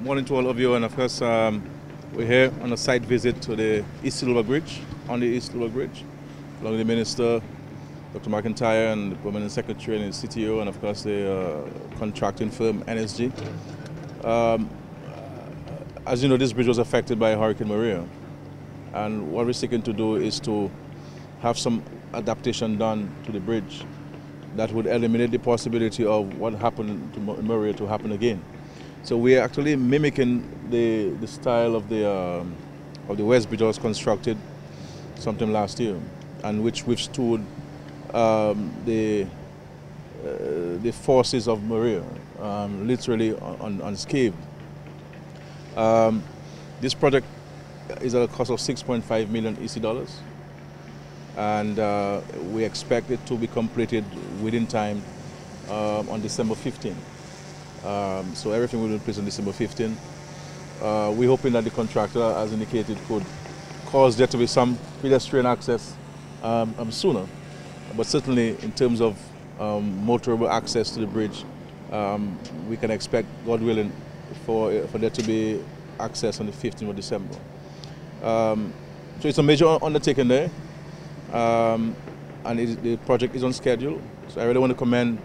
Morning to all of you, and of course we're here on a site visit to the EC Loblack Bridge, on the EC Loblack Bridge, along with the Minister, Dr. McIntyre, and the Permanent Secretary and the CTO, and of course the contracting firm NSG. As you know, this bridge was affected by Hurricane Maria, and what we're seeking to do is to have some adaptation done to the bridge that would eliminate the possibility of what happened to Maria to happen again. So we are actually mimicking the style of the West Bridge that was constructed sometime last year, and which withstood the forces of Maria, literally unscathed. This project is at a cost of 6.5 million EC dollars, and we expect it to be completed within time on December 15th. So everything will be in place on December 15th. We're hoping that the contractor, as indicated, could cause there to be some pedestrian access sooner. But certainly in terms of motorable access to the bridge, we can expect, God willing, for there to be access on the 15th of December. So it's a major undertaking there, and the project is on schedule. So I really want to commend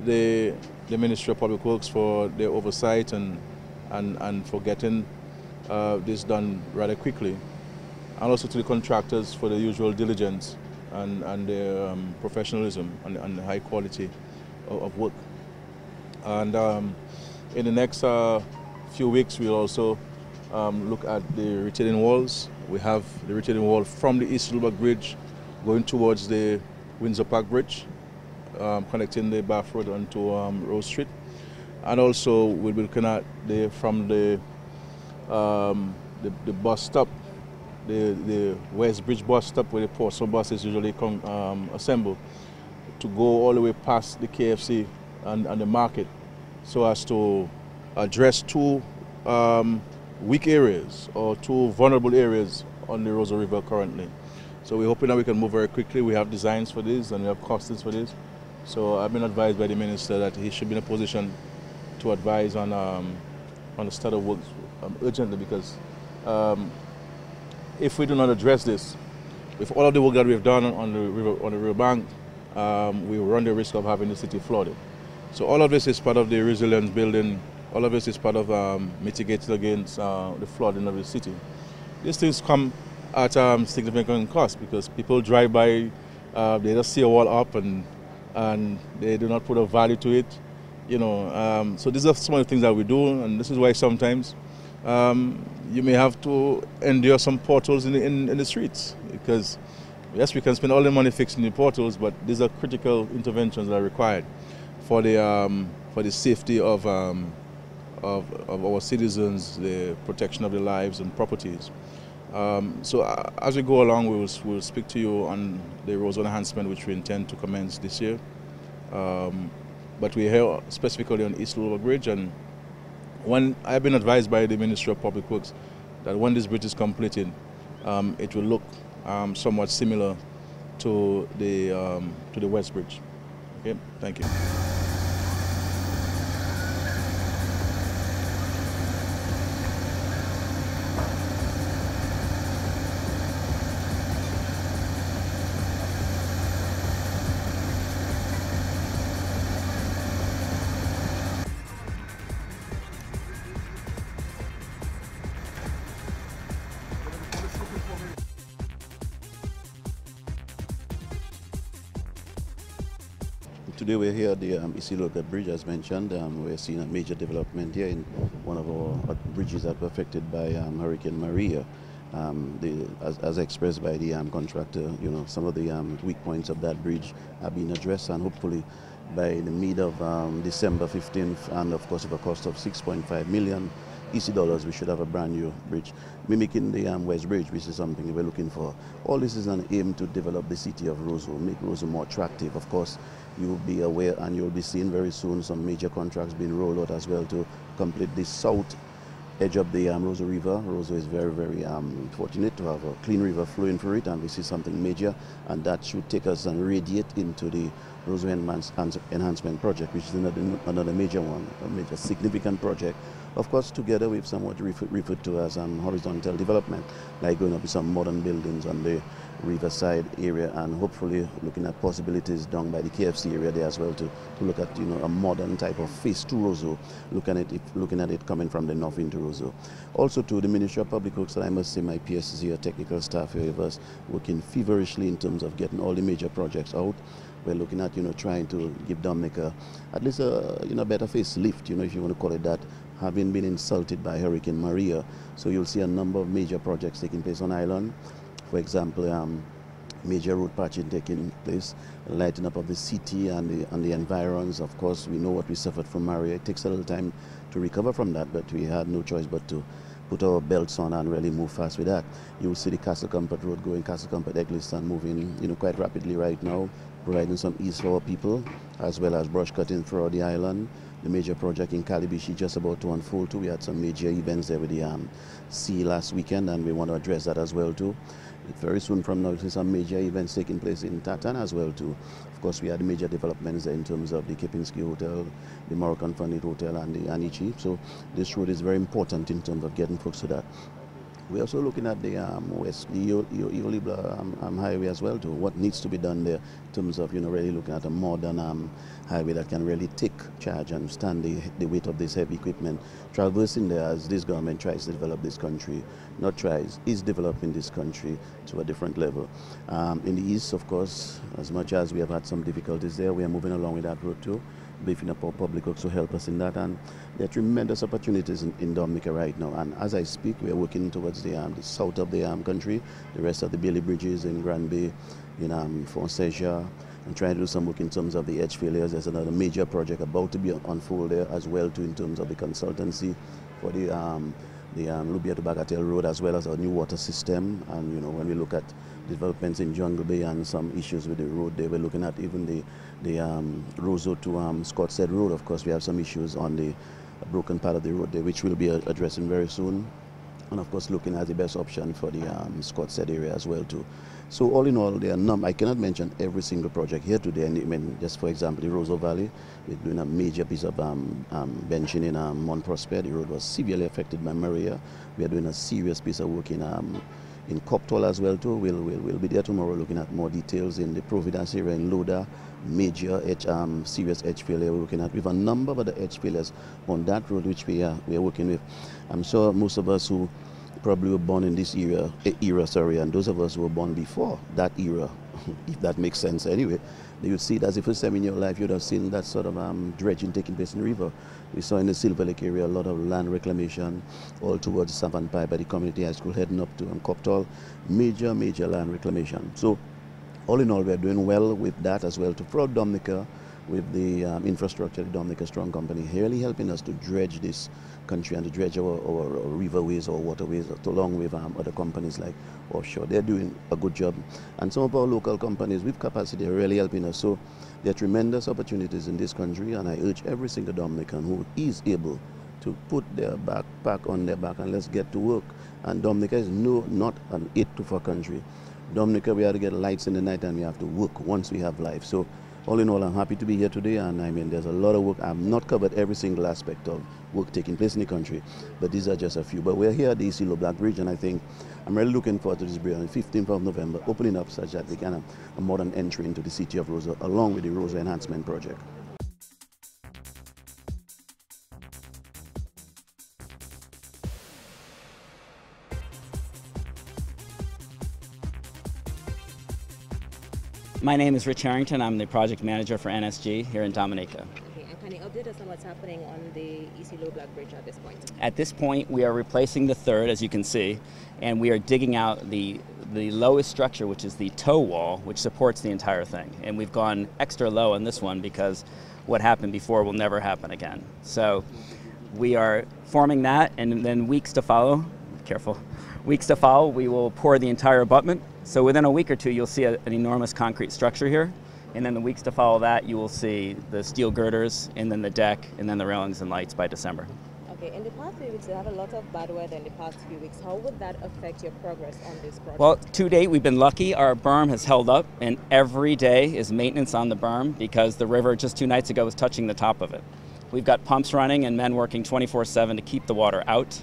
the Ministry of Public Works for their oversight and for getting this done rather quickly, and also to the contractors for the usual diligence and their professionalism and the high quality of work. And in the next few weeks, we'll also look at the retaining walls. We have the retaining wall from the EC Loblack Bridge going towards the Windsor Park Bridge, connecting the Bath Road onto Rose Street, and also we'll be looking at from the bus stop, the West Bridge bus stop, where the postal buses usually assemble, to go all the way past the KFC and the market, so as to address two weak areas or two vulnerable areas on the Rosa River currently. So we're hoping that we can move very quickly. We have designs for this and we have costings for this. So I've been advised by the Minister that he should be in a position to advise on the start of work urgently, because if we do not address this, with all of the work that we've done on the river bank, we run the risk of having the city flooded. So all of this is part of the resilience building. All of this is part of mitigating against the flooding of the city. These things come at significant cost, because people drive by, they just see a wall up and they do not put a value to it, you know. So these are some of the things that we do, and this is why sometimes you may have to endure some potholes in the streets, because yes, we can spend all the money fixing the potholes, but these are critical interventions that are required for the safety of our citizens, the protection of their lives and properties. So as we go along, we'll speak to you on the road enhancement, which we intend to commence this year. But we're here specifically on East Loblack Bridge, and when I've been advised by the Ministry of Public Works that when this bridge is completed, it will look somewhat similar to the West Bridge. Okay, thank you. Today we're here at the EC Loblack Bridge, as mentioned. We're seeing a major development here in one of our bridges that were affected by Hurricane Maria. As expressed by the contractor, you know, some of the weak points of that bridge are being addressed, and hopefully by the mid of December 15th, and of course with a cost of 6.5 million EC dollars, we should have a brand new bridge, mimicking the West Bridge, which is something we're looking for. All this is an aim to develop the city of Roseau, make Roseau more attractive. Of course, you will be aware and you'll be seeing very soon some major contracts being rolled out as well to complete the south edge of the Roseau River. Roseau is very, very fortunate to have a clean river flowing through it, and we see something major, and that should take us and radiate into the Roosevelt Enhancement Project, which is another major one, a major significant project. Of course, together with somewhat referred to as horizontal development, like going up with some modern buildings on the riverside area, and hopefully looking at possibilities down by the KFC area there as well to look at a modern type of face to Roseau, looking at it coming from the north into Roseau. Also to the Ministry of Public Works, and I must say my PSs here, technical staff here with us, working feverishly in terms of getting all the major projects out. We're looking at trying to give Dominica at least a better facelift, if you want to call it that, having been insulted by Hurricane Maria. So you'll see a number of major projects taking place on island. For example, major road patching taking place, lighting up of the city and the environs. Of course, we know what we suffered from Maria. It takes a little time to recover from that, but we had no choice but to put our belts on and really move fast with that. You will see the Castle Comfort Road going, Castle Comfort Eggleston moving quite rapidly right now, providing some ease for our people, as well as brush cutting throughout the island. The major project in Calibishi just about to unfold too. We had some major events there with the sea last weekend, and we want to address that as well too. Very soon from now, there's some major events taking place in Tatan as well too. Of course, we had major developments there in terms of the Kipinski Hotel, the Moroccan Funded Hotel, and the Anichi. So this road is very important in terms of getting folks to that. We're also looking at the EC Loblack highway as well too. What needs to be done there in terms of really looking at a modern highway that can really take charge and stand the weight of this heavy equipment traversing there as this government tries to develop this country. Not tries, is developing this country to a different level. In the east, of course, as much as we have had some difficulties there, we are moving along with that road too, beefing up our public works to help us in that, and there are tremendous opportunities in Dominica right now. And as I speak, we are working towards the south of the country, the rest of the Bailey bridges in Grand Bay, in Fonseca, and trying to do some work in terms of the edge failures. There's another major project about to be unfold there as well too, in terms of the consultancy for the Lubia to Bagatelle Road, as well as our new water system. And when we look at developments in Jungle Bay and some issues with the road there, we're looking at even the Roseau to Scottshead Road. Of course, we have some issues on the broken part of the road there, which we'll be addressing very soon. And of course, looking at the best option for the Scottshead area as well too. So all in all, there are I cannot mention every single project here today. And I mean, just for example, the Roseau Valley, we're doing a major piece of benching in Mount Prosper. The road was severely affected by Maria. We are doing a serious piece of work in Coptol as well too. We'll be there tomorrow looking at more details in the Providence area in Loda. Major serious edge failure we're looking at. We have a number of other edge failures on that road which we are working with. I'm sure most of us who probably were born in this era, and those of us who were born before that era, if that makes sense anyway, you would see it as the first time in your life you'd have seen that sort of dredging taking place in the river. We saw in the Silver Lake area a lot of land reclamation all towards Savant Pie by the community high school heading up to Coptol. Major land reclamation. So all in all, we're doing well with that as well to throughout Dominica, with the infrastructure, the Dominica Strong Company, really helping us to dredge this country and to dredge our riverways or waterways, along with other companies like offshore. They're doing a good job. And some of our local companies with capacity are really helping us. So there are tremendous opportunities in this country, and I urge every single Dominican who is able to put their backpack on their back and let's get to work. And Dominica is not an 8 to 4 country. Dominica, we have to get lights in the night and we have to work once we have life. So all in all, I'm happy to be here today, and I mean, there's a lot of work. I've not covered every single aspect of work taking place in the country, but these are just a few. But we're here at the EC Loblack Bridge, and I think I'm really looking forward to this bridge on the 15th of November, opening up such that we can have a modern entry into the city of Roseau, along with the Roseau Enhancement Project. My name is Rich Harrington. I'm the project manager for NSG here in Dominica. Okay, and can you update us on what's happening on the EC Loblack Bridge at this point? At this point, we are replacing the third, as you can see, and we are digging out the lowest structure, which is the toe wall, which supports the entire thing. And we've gone extra low on this one because what happened before will never happen again. So we are forming that, and then weeks to follow, we will pour the entire abutment. So within a week or two, you'll see an enormous concrete structure here. And then the weeks to follow that, you will see the steel girders, and then the deck, and then the railings and lights by December. Okay, in the past few weeks, you have a lot of bad weather in the past few weeks. How would that affect your progress on this project? Well, to date, we've been lucky. Our berm has held up, and every day is maintenance on the berm because the river just 2 nights ago was touching the top of it. We've got pumps running and men working 24/7 to keep the water out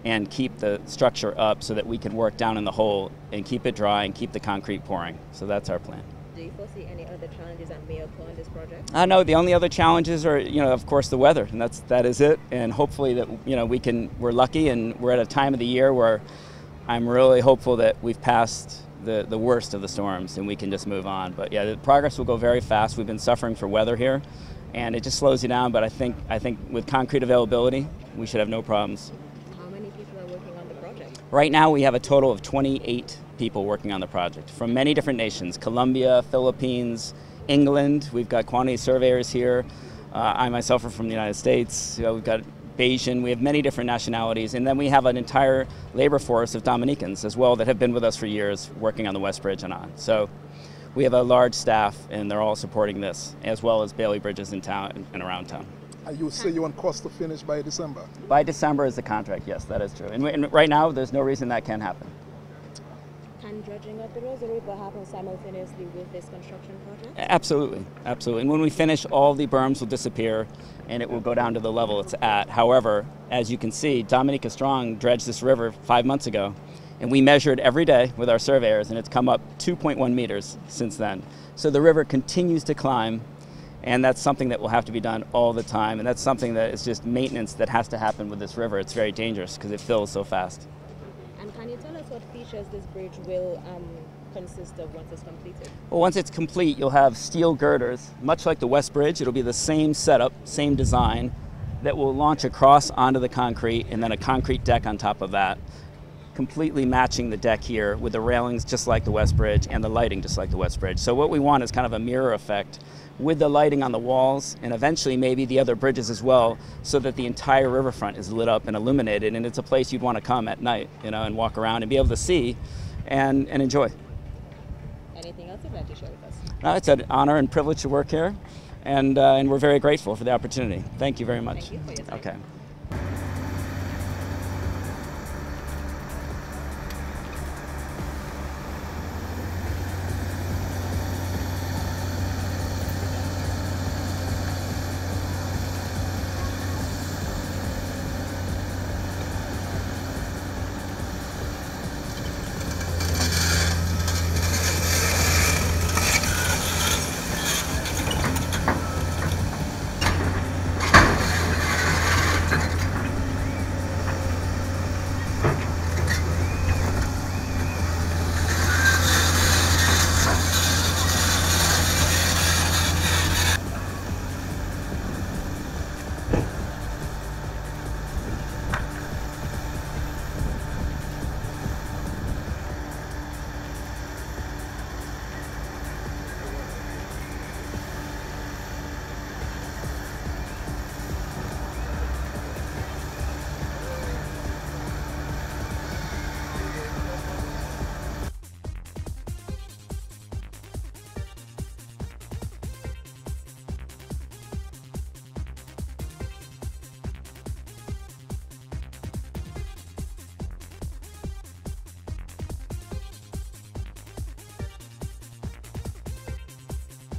and keep the structure up so that we can work down in the hole and keep it dry and keep the concrete pouring. So that's our plan. Do you foresee any other challenges that may occur in this project? No, the only other challenges are, of course, the weather, and that is it. And hopefully that, we're lucky, and we're at a time of the year where I'm really hopeful that we've passed the worst of the storms and we can just move on. But yeah, the progress will go very fast. We've been suffering for weather here, and it just slows you down. But I think with concrete availability, we should have no problems. How many people are working on the project? Right now, we have a total of 28 people working on the project from many different nations: Colombia, Philippines, England. We've got quantity surveyors here. I myself are from the United States. We've got Bayesian. We have many different nationalities, and then we have an entire labor force of Dominicans as well that have been with us for years, working on the West Bridge and on. So we have a large staff, and they're all supporting this, as well as Bailey Bridges in town and around town. You say you want cost to finish by December? By December is the contract, yes, that is true. And right now, there's no reason that can't happen. Can dredging of the Roosevelt River happen simultaneously with this construction project? Absolutely, absolutely. And when we finish, all the berms will disappear and it will go down to the level it's at. However, as you can see, Dominica Strong dredged this river 5 months ago, and we measured every day with our surveyors, and it's come up 2.1 meters since then. So the river continues to climb, and that's something that will have to be done all the time, and that's something that is just maintenance that has to happen with this river. It's very dangerous because it fills so fast. And can you tell us what features this bridge will consist of once it's completed? Well, once it's complete, you'll have steel girders, much like the West Bridge. It'll be the same setup, same design, that will launch across onto the concrete, and then a concrete deck on top of that, completely matching the deck here with the railings just like the West Bridge and the lighting just like the West Bridge. So what we want is kind of a mirror effect with the lighting on the walls, and eventually maybe the other bridges as well, so that the entire riverfront is lit up and illuminated, and it's a place you'd want to come at night, and walk around and be able to see and enjoy. Anything else you'd like to share with us? It's an honor and privilege to work here, and we're very grateful for the opportunity. Thank you very much. Thank you for your time. Okay.